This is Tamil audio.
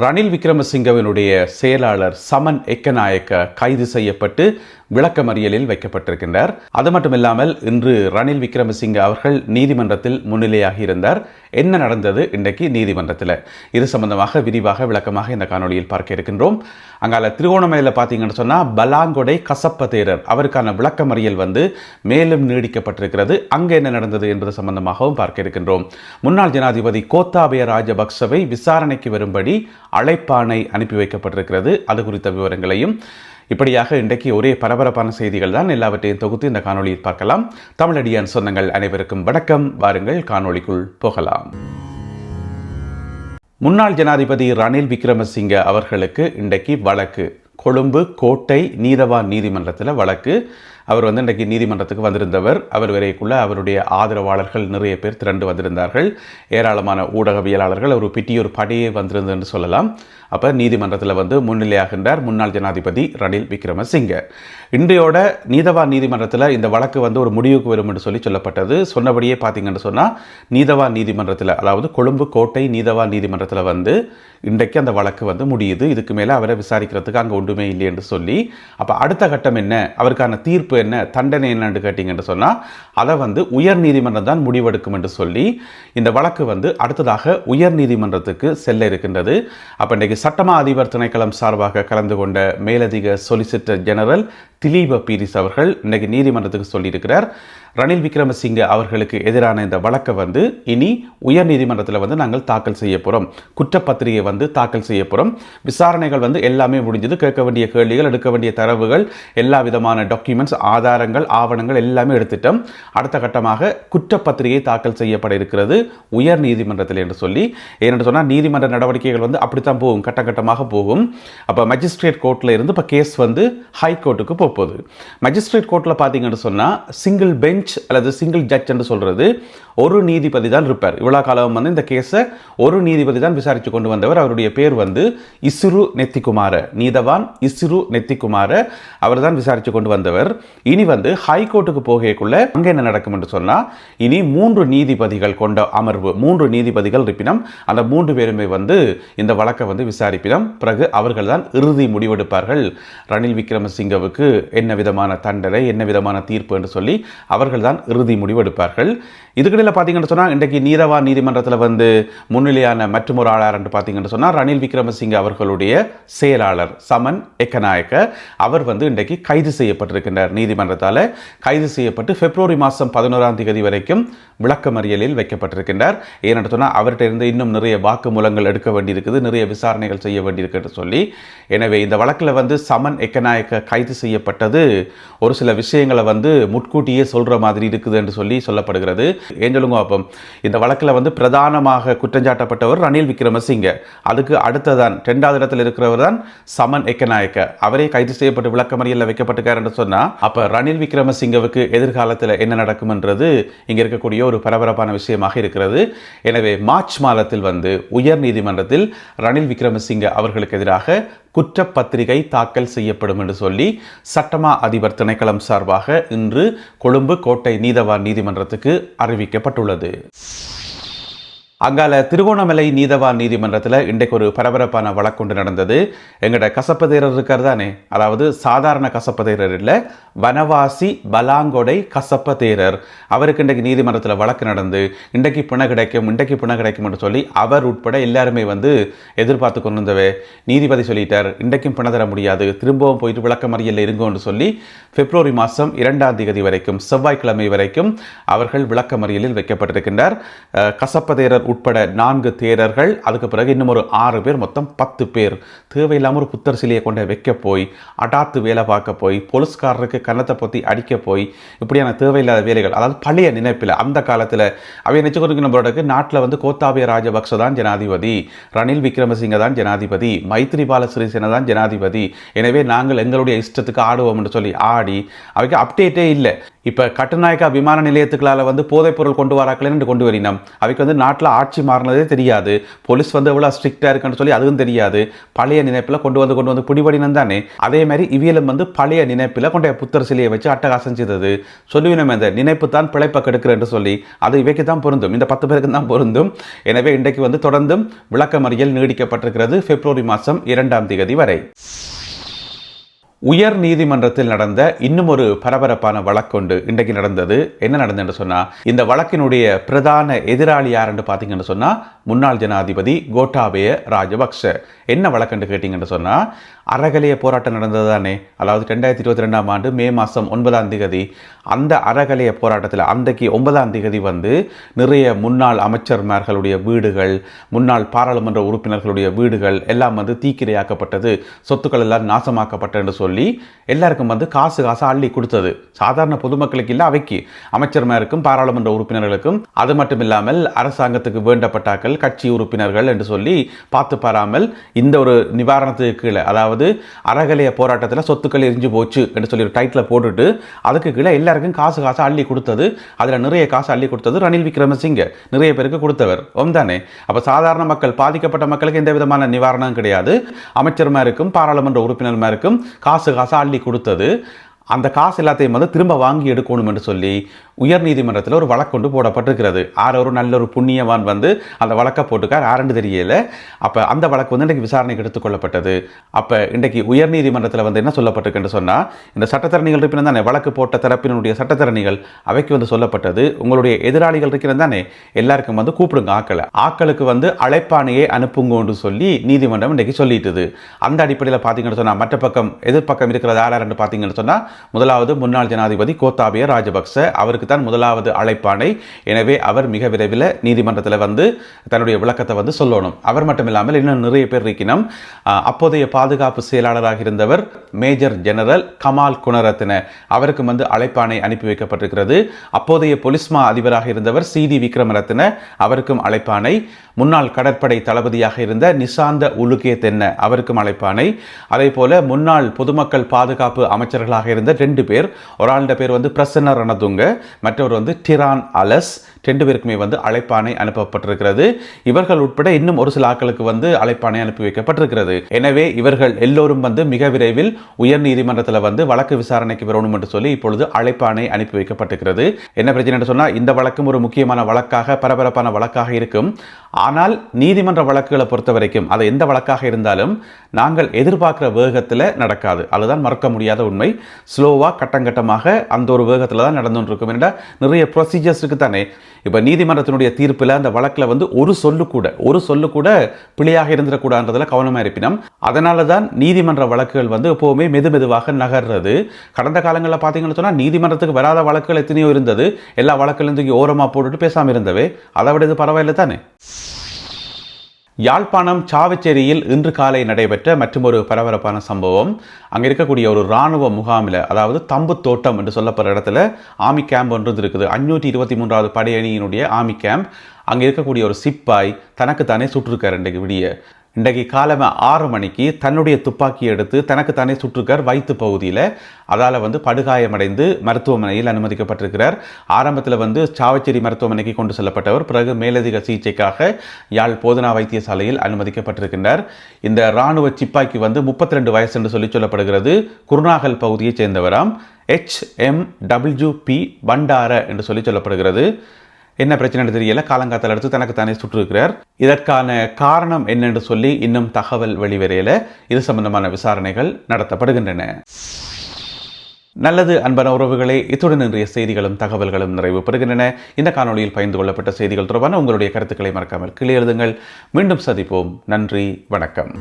ரணில் விக்ரமசிங்கவினுடைய செயலாளர் சமன் எக்கநாயக்க கைது செய்யப்பட்டு விளக்கமறியலில் வைக்கப்பட்டிருக்கின்றார். அது மட்டுமில்லாமல் இன்று ரணில் விக்ரமசிங்க அவர்கள் நீதிமன்றத்தில் முன்னிலையாகி இருந்தார். என்ன நடந்தது இன்றைக்கு நீதிமன்றத்தில், இது சம்பந்தமாக விரிவாக விளக்கமாக இந்த காணொலியில் பார்க்க இருக்கின்றோம். அங்கால திருகோணமலையில் பார்த்தீங்கன்னு சொன்னால் பலாங்கொடை கசப்ப தேரர் அவருக்கான விளக்கமறியல் மேலும் நீடிக்கப்பட்டிருக்கிறது. அங்கே என்ன நடந்தது என்பது சம்பந்தமாகவும் பார்க்க இருக்கின்றோம். முன்னாள் ஜனாதிபதி கோத்தாபய ராஜபக்சவை விசாரணைக்கு வரும்படி அழைப்பாணை அனுப்பி வைக்கப்பட்டிருக்கிறது. அது குறித்த விவரங்களையும் இப்படியாக இன்றைக்கு ஒரே பரபரப்பான செய்திகள் தான், எல்லாவற்றையும் தொகுத்து இந்த காணொலியில் பார்க்கலாம். தமிழடியான் சொந்தங்கள் அனைவருக்கும் வணக்கம். வாருங்கள் காணொலிக்குள் போகலாம். முன்னாள் ஜனாதிபதி ரணில் விக்ரமசிங்க அவர்களுக்கு இன்றைக்கு வழக்கு கொழும்பு கோட்டை நீதவான் நீதிமன்றத்தில் வழக்கு. அவர் இன்றைக்கு நீதிமன்றத்துக்கு வந்திருந்தவர். அவர் வரைக்குள்ள அவருடைய ஆதரவாளர்கள் நிறைய பேர் திரண்டு வந்திருந்தார்கள். ஏராளமான ஊடகவியலாளர்கள், ஒரு பிட்டியூர் படையே வந்திருந்தது என்று சொல்லலாம். அப்போ நீதிமன்றத்தில் முன்னிலையாகின்றார் முன்னாள் ஜனாதிபதி ரணில் விக்ரமசிங்க. இன்றையோட நீதவான் நீதிமன்றத்தில் இந்த வழக்கு ஒரு முடிவுக்கு வரும் என்று சொல்லப்பட்டது. சொன்னபடியே பார்த்தீங்கன்னு சொன்னால் நீதவான் நீதிமன்றத்தில், அதாவது கொழும்பு கோட்டை நீதவான் நீதிமன்றத்தில் இன்றைக்கு அந்த வழக்கு முடியுது. இதுக்கு மேலே அவரை விசாரிக்கிறதுக்கு அங்கே ஒன்றுமே இல்லை என்று சொல்லி, அப்போ அடுத்த கட்டம் என்ன, அவருக்கான தீர்ப்பு என்ன, தண்டனை என்னன்னு கேட்டிங்கன்னு சொன்னால் அதை உயர் நீதிமன்றம் தான் முடிவெடுக்கும் என்று சொல்லி இந்த வழக்கு அடுத்ததாக உயர் நீதிமன்றத்துக்கு செல்ல இருக்கின்றது. அப்போ இன்றைக்கு சட்டமா அதிபர் திணைக்களம் சார்பாக கலந்து கொண்ட மேலதிக சொலிசிட்டர் ஜெனரல் திலீப பீரிஸ் அவர்கள் இன்றைக்கு நீதிமன்றத்துக்கு சொல்லியிருக்கிறார், ரணில் விக்ரமசிங்க அவர்களுக்கு எதிரான இந்த வழக்கை இனி உயர் நீதிமன்றத்தில் நாங்கள் தாக்கல் செய்ய போகிறோம். குற்றப்பத்திரிகை தாக்கல் செய்ய போகிறோம். விசாரணைகள் எல்லாமே முடிஞ்சது. கேட்க வேண்டிய கேள்விகள், எடுக்க வேண்டிய தரவுகள், எல்லா விதமான டாக்குமெண்ட்ஸ், ஆதாரங்கள், ஆவணங்கள் எல்லாமே எடுத்துட்டோம். அடுத்த கட்டமாக குற்றப்பத்திரிகை தாக்கல் செய்யப்பட இருக்கிறது உயர் நீதிமன்றத்தில் என்று சொல்லி. ஏனென்று சொன்னால் நீதிமன்ற நடவடிக்கைகள் அப்படித்தான் போகும், கட்டமாக போகும். அப்போ மஜிஸ்ட்ரேட் கோர்ட்டில் இருந்து இப்போ கேஸ் ஹை கோர்ட்டுக்கு போகுது. மஜிஸ்ட்ரேட் கோர்ட்டில் பார்த்தீங்கன்னு சொன்னால் சிங்கிள் பெஞ்ச் அல்லது சிங்கிள் ஜட்ஜ் என்று சொல்றது ஒரு நீதிபதி தான் இருப்பார். இவ்வளவு காலம் இந்த கேஸை ஒரு நீதிபதி தான் விசாரித்து கொண்டு வந்தவர். அவருடைய பேர் இசுரு நெத்திக்குமார, நீதவான் இசுரு நெத்திக்குமார. அவர் தான் விசாரித்து கொண்டு வந்தவர். இனி ஹைகோர்ட்டுக்கு போகக்குள்ள அங்க என்ன நடக்கும் என்று சொன்னா, இனி 3 நீதிபதிகள் கொண்ட அமர்வு, 3 நீதிபதிகள் இருப்பினும் அந்த 3 பேருமே இந்த வழக்கை விசாரிப்பினும் பிறகு அவர்கள் தான் இறுதி முடிவெடுப்பார்கள். ரணில் விக்ரமசிங்கவுக்கு என்ன விதமான தண்டனை, என்ன விதமான தீர்ப்பு என்று சொல்லி அவர்கள் தான் இறுதி முடிவெடுப்பார்கள். இதுக்கிடையில் பார்த்தீங்கன்னு சொன்னால் இன்றைக்கு நீதவான் நீதிமன்றத்தில் முன்னிலையான மற்றும் ஒரு ஆளார் என்று பார்த்தீங்கன்னு சொன்னால் ரணில் விக்ரமசிங்க அவர்களுடைய செயலாளர் சமன் எக்கநாயக்க அவர் இன்றைக்கு கைது செய்யப்பட்டிருக்கின்றார். நீதிமன்றத்தால் கைது செய்யப்பட்டு பிப்ரவரி மாதம் 11ஆம் தேதி வரைக்கும் விளக்கமறியலில் வைக்கப்பட்டிருக்கின்றார். ஏனென்று சொன்னால் அவர்கிட்ட இருந்து இன்னும் நிறைய வாக்குமூலங்கள் எடுக்க வேண்டியிருக்குது, நிறைய விசாரணைகள் செய்ய வேண்டியிருக்கு சொல்லி. எனவே இந்த வழக்கில் சமன் எக்கநாயக்க கைது செய்யப்பட்டது ஒரு சில விஷயங்களை முட்கூட்டியே சொல்ற மாதிரி இருக்குது என்று சொல்லப்படுகிறது. ஏஞ்சலுங்க, அப்போ இந்த வழக்கில் பிரதானமாக குற்றஞ்சாட்டப்பட்டவர் ரணில் விக்ரமசிங்க. அதுக்கு அடுத்ததான் 2வது இடத்தில் இருக்கிறவர் தான் சமன் எக்கநாயக்க. அவரே கைது செய்யப்பட்டு விளக்கமறியலில் வைக்கப்பட்டிருக்கார் என்று சொன்னா, அப்ப ரணில் விக்ரமசிங்கவுக்கு எதிர்காலத்தில் என்ன நடக்கும் என்றது இங்க இருக்கக்கூடிய ஒரு பரபரப்பான விஷயமாக இருக்கிறது. எனவே மார்ச் மாதத்தில் உயர் நீதிமன்றத்தில் ரணில் விக்ரமசிங்க அவர்களுக்கு எதிராக குற்றப்பத்திரிகை தாக்கல் செய்யப்படும் என்று சொல்லி சட்டமா அதிபர் திணைக்களம் சார்பாக இன்று கொழும்பு கோட்டை நீதவான் நீதிமன்றத்துக்கு அறிவிக்கப்பட்டுள்ளது. அங்கால திருகோணமலை நீதவான் நீதிமன்றத்தில் இன்றைக்கு ஒரு பரபரப்பான வழக்கு நடந்தது. எங்கட கசப்பதேரர் இருக்கார் தானே, அதாவது சாதாரண கசப்பதேரர் இல்லை, வனவாசி பலாங்கொடை கசப்பதேரர். அவருக்கு இன்றைக்கு நீதிமன்றத்தில் வழக்கு நடந்து இன்றைக்கு பிணை கிடைக்கும் என்று சொல்லி அவர் உட்பட எல்லாருமே எதிர்பார்த்து கொண்டு வந்தவே நீதிபதி சொல்லிட்டார், இன்றைக்கும் பிணை தர முடியாது, திரும்பவும் போயிட்டு விளக்கமறியலில் இருங்கன்னு சொல்லி பிப்ரவரி மாதம் 2ஆம் தேதி வரைக்கும், செவ்வாய்க்கிழமை வரைக்கும் அவர்கள் விளக்கமறியலில் வைக்கப்பட்டிருக்கின்றார். கசப்பதேரர் உட்பட 4 தேரர்கள், அதுக்கு பிறகு இன்னும் ஒரு 6 பேர், மொத்தம் 10 பேர் தேவையில்லாமல் ஒரு புத்தர் சிலையை கொண்டு வைக்க போய், அடாத்து வேலை பார்க்க போய், போலீஸ்காரருக்கு கன்னத்தை பொத்தி அடிக்க போய், இப்படியான தேவையில்லாத வேலைகள், அதாவது பழைய நினைப்பில் அந்த காலத்தில் அவை நினைச்சுக்கொண்டு நம்மளோட நாட்டில் கோத்தாபய ராஜபக்ச தான் ஜனாதிபதி, ரணில் விக்ரமசிங்க தான் ஜனாதிபதி, மைத்ரிபால சிறிசேன தான் ஜனாதிபதி, எனவே நாங்கள் எங்களுடைய இஷ்டத்துக்கு ஆடுவோம் என்று சொல்லி ஆடி அவைக்கு அப்டேட்டே இல்லை. இப்போ கட்டுநாயக்கா விமான நிலையத்துக்களால் வந்து போதைப்பொருள் கொண்டு வராக்கலன்னு கொண்டு வரினோம். அவைக்கு வந்து நாட்டில் ஆட்சி மாறினதே தெரியாது, போலீஸ் வந்து எவ்வளோ ஸ்ட்ரிக்டாக இருக்குன்னு சொல்லி அதுவும் தெரியாது. பழைய நினைப்பில் கொண்டு வந்து பிடிபடினம் தானே. அதே மாதிரி இவியலும் வந்து பழைய நினைப்பில் கொண்ட புத்தர் சிலையை வச்சு அட்டகாசம் செய்தது. சொல்லுவினம் இந்த நினைப்பு தான் பிழைப்ப கெடுக்கிறேன் சொல்லி அது இவைக்கு தான் பொருந்தும், இந்த 10 பேருக்கு தான் பொருந்தும். எனவே இன்றைக்கு வந்து தொடர்ந்தும் விளக்கமறியல் நீடிக்கப்பட்டிருக்கிறது பிப்ரவரி மாதம் 2ஆம் தேதி வரை. உயர் நீதிமன்றத்தில் நடந்த இன்னும் ஒரு பரபரப்பான வழக்கொண்டு இன்றைக்கு நடந்தது. என்ன நடந்ததுன்னு சொன்னா, இந்த வழக்கினுடைய பிரதான எதிராளி யாருன்னு பார்த்தீங்கன்னு சொன்னா முன்னாள் ஜனாதிபதி கோட்டாபய ராஜபக்ஷ. என்ன வழக்குன்னு கேட்டீங்கன்னு சொன்னா, அறகலைய போராட்டம் நடந்தது தானே, அதாவது 2022ஆம் ஆண்டு மே மாதம் 9ஆம் தேதி அந்த அறகலைய போராட்டத்தில் அன்றைக்கு 9ஆம் தேதி வந்து நிறைய முன்னாள் அமைச்சர்மார்களுடைய வீடுகள், முன்னாள் பாராளுமன்ற உறுப்பினர்களுடைய வீடுகள் எல்லாம் வந்து தீக்கிரையாக்கப்பட்டது, சொத்துக்கள் எல்லாம் நாசமாக்கப்பட்டது சொல்லி எல்லாருக்கும் வந்து காசு அள்ளி கொடுத்தது. சாதாரண பொதுமக்களுக்கு இல்லை, அவைக்கு அமைச்சர்மாருக்கும் பாராளுமன்ற உறுப்பினர்களுக்கும். அது மட்டும் இல்லாமல் அரசாங்கத்துக்கு வேண்டப்பட்டாக்கள், கட்சி உறுப்பினர்கள் என்று சொல்லி பார்த்து பாராமல் இந்த ஒரு நிவாரணத்துக்கு கீழே, அதாவது அறகலைய போராட்டத்தில் சொத்துக்கள் எரிஞ்சு போச்சு என்று சொல்லி ஒரு டைட்டில் போட்டுட்டு அதுக்கு கீழே எல்லாருக்கும் காசு அள்ளி கொடுத்தது. அதில் நிறைய காசு அள்ளி கொடுத்தது ரணில் விக்ரமசிங்க, நிறைய பேருக்கு கொடுத்தவர் தானே. அப்போ சாதாரண மக்கள், பாதிக்கப்பட்ட மக்களுக்கு எந்த விதமான நிவாரணம் கிடையாது. அமைச்சர்மாருக்கும் பாராளுமன்ற உறுப்பினர்மாருக்கும் காசு அள்ளி கொடுத்தது. அந்த காசு எல்லாத்தையும் வந்து திரும்ப வாங்கி எடுக்கணும் என்று சொல்லி உயர் நீதிமன்றத்தில் ஒரு வழக்கு கொண்டு போடப்பட்டிருக்கிறது. ஒரு நல்ல ஒரு புண்ணியவான் வந்து அந்த வழக்கை போட்டுக்கார், யாருன்னு தெரியல. அப்போ அந்த வழக்கு வந்து இன்றைக்கு விசாரணைக்கு எடுத்துக்கொள்ளப்பட்டது. அப்போ இன்றைக்கு உயர் நீதிமன்றத்தில் வந்து என்ன சொல்லப்பட்டிருக்குன்னு சொன்னால், இந்த சட்டத்தரணிகள் இருப்பினும் தானே, வழக்கு போட்ட தரப்பினுடைய சட்டத்தரணிகள் அவைக்கு வந்து சொல்லப்பட்டது, உங்களுடைய எதிராளிகள் இருக்கிறது தானே, எல்லாருக்கும் வந்து கூப்பிடுங்க, ஆக்களுக்கு வந்து அழைப்பானையே அனுப்புங்கன்னு சொல்லி நீதிமன்றம் இன்றைக்கு சொல்லிட்டுது. அந்த அடிப்படையில் பார்த்தீங்கன்னு சொன்னால் மற்ற பக்கம் எதிர்ப்பக்கம் இருக்கிறது யாருன்னு பார்த்தீங்கன்னு சொன்னால், முதலாவது முன்னாள் ஜனாதிபதி கோத்தாபய ராஜபக்ச, அவருக்கு தான் முதலாவது அழைப்பாணை. எனவே அவர் மிக விரைவில் நீதிமன்றத்தில் வந்து தன்னுடைய விளக்கத்தை வந்து சொல்லணும். அவர் மட்டும் இல்லாமல் இன்னும் நிறைய பேர் இருக்கணும். அப்போதைய பாதுகாப்பு செயலாளராக இருந்தவர் மேஜர் ஜெனரல் கமால் குணரத்ன, அவருக்கு வந்து அழைப்பாணை அனுப்பி வைக்கப்பட்டிருக்கிறது. அப்போதைய பொலிஸ்மா அதிபராக இருந்தவர் சிடி விக்ரமரத்ன, அவருக்கும் அழைப்பாணை. முன்னாள் கடற்படை தளபதியாக இருந்த நிசாந்த உலுகே தென்ன, அவருக்கும் அழைப்பாணை. அதே போல முன்னாள் பொதுமக்கள் பாதுகாப்பு அமைச்சர்களாக இருந்த 2 பேர், ஒரு ஆளுடைய பேர் வந்து பிரசன்ன ரணதுங்க, மற்றவர் வந்து டிரான் அலஸ், 2 பேருக்குமே வந்து அழைப்பாணை அனுப்பப்பட்டிருக்கிறது. இவர்கள் உட்பட இன்னும் ஒரு சில ஆட்களுக்கு வந்து அழைப்பாணை அனுப்பி வைக்கப்பட்டிருக்கிறது. எனவே இவர்கள் எல்லோரும் வந்து மிக விரைவில் உயர் நீதிமன்றத்தில் வந்து வழக்கு விசாரணைக்கு வரணும் என்று சொல்லி இப்பொழுது அழைப்பாணை அனுப்பி வைக்கப்பட்டிருக்கிறது. என்ன பிரச்சனை என்று சொன்னால், இந்த வழக்கும் ஒரு முக்கியமான வழக்காக, பரபரப்பான வழக்காக இருக்கும். ஆனால் நீதிமன்ற வழக்குகளை பொறுத்த வரைக்கும் அது எந்த வழக்காக இருந்தாலும் நாங்கள் எதிர்பார்க்கிற வேகத்தில் நடக்காது. அதுதான் மறக்க முடியாத உண்மை. ஸ்லோவாக கட்டங்கட்டமாக அந்த ஒரு வேகத்தில் தான் நடந்துட்டு இருக்கும். என்ற நிறைய ப்ரொசீஜர்ஸ் இருக்கு தானே. இப்போ நீதிமன்றத்தினுடைய தீர்ப்பில் அந்த வழக்கில் வந்து ஒரு சொல்லு கூட பிழையாக இருந்துடக்கூடாதுன்றதில் கவனமாக இருப்பினோம். அதனால தான் நீதிமன்ற வழக்குகள் வந்து எப்போவுமே மெதுவாக நகர்றது. கடந்த காலங்களில் பார்த்தீங்கன்னு சொன்னால் நீதிமன்றத்துக்கு வராத வழக்குகள் எத்தனையோ இருந்தது. எல்லா வழக்குகளும் தூக்கி ஓரமாக போட்டுட்டு பேசாமல் இருந்தவே. அதை விட இது பரவாயில்லை தானே. யாழ்ப்பாணம் சாவச்சேரியில் இன்று காலை நடைபெற்ற மற்றொரு பரபரப்பான சம்பவம். அங்கே இருக்கக்கூடிய ஒரு இராணுவ முகாமில், அதாவது தம்பு தோட்டம் என்று சொல்லப்படுற இடத்துல ஆர்மி கேம்ப் ஒன்று இருக்குது. 523வது படையணியினுடைய ஆர்மி கேம்ப். அங்கே இருக்கக்கூடிய ஒரு சிப்பாய் தனக்கு தானே சுட்டிருக்கார். இன்றைக்கு காலமே 6 மணிக்கு தன்னுடைய துப்பாக்கியை எடுத்து தனக்கு தானே சுட்டிருக்கார் வயிற்று பகுதியில். அதால் வந்து படுகாயமடைந்து மருத்துவமனையில் அனுமதிக்கப்பட்டிருக்கிறார். ஆரம்பத்தில் வந்து சாவச்சேரி மருத்துவமனைக்கு கொண்டு செல்லப்பட்டவர், பிறகு மேலதிக சிகிச்சைக்காக யாழ் போதனா வைத்தியசாலையில் அனுமதிக்கப்பட்டிருக்கின்றார். இந்த இராணுவ சிப்பாய்க்கு வந்து 32 வயசு என்று சொல்லப்படுகிறது. குருநாகல் பகுதியைச் சேர்ந்தவராம். HMWP பண்டார என்று சொல்லப்படுகிறது. என்ன பிரச்சனை தெரியல, காலங்காத்தால் எடுத்து தனக்கு தானே சுற்றிருக்கிறார். இதற்கான காரணம் என்னென்று சொல்லி இன்னும் தகவல் வெளிவரையில. இது சம்பந்தமான விசாரணைகள் நடத்தப்படுகின்றன. நல்லது அன்பான உறவுகளே, இத்துடன் இன்றைய செய்திகளும் தகவல்களும் நிறைவு பெறுகின்றன. இந்த காணொலியில் பகிர்ந்து கொள்ளப்பட்ட செய்திகள் தொடர்பான உங்களுடைய கருத்துக்களை மறக்காமல் கீழே எழுதுங்கள். மீண்டும் சந்திப்போம். நன்றி, வணக்கம்.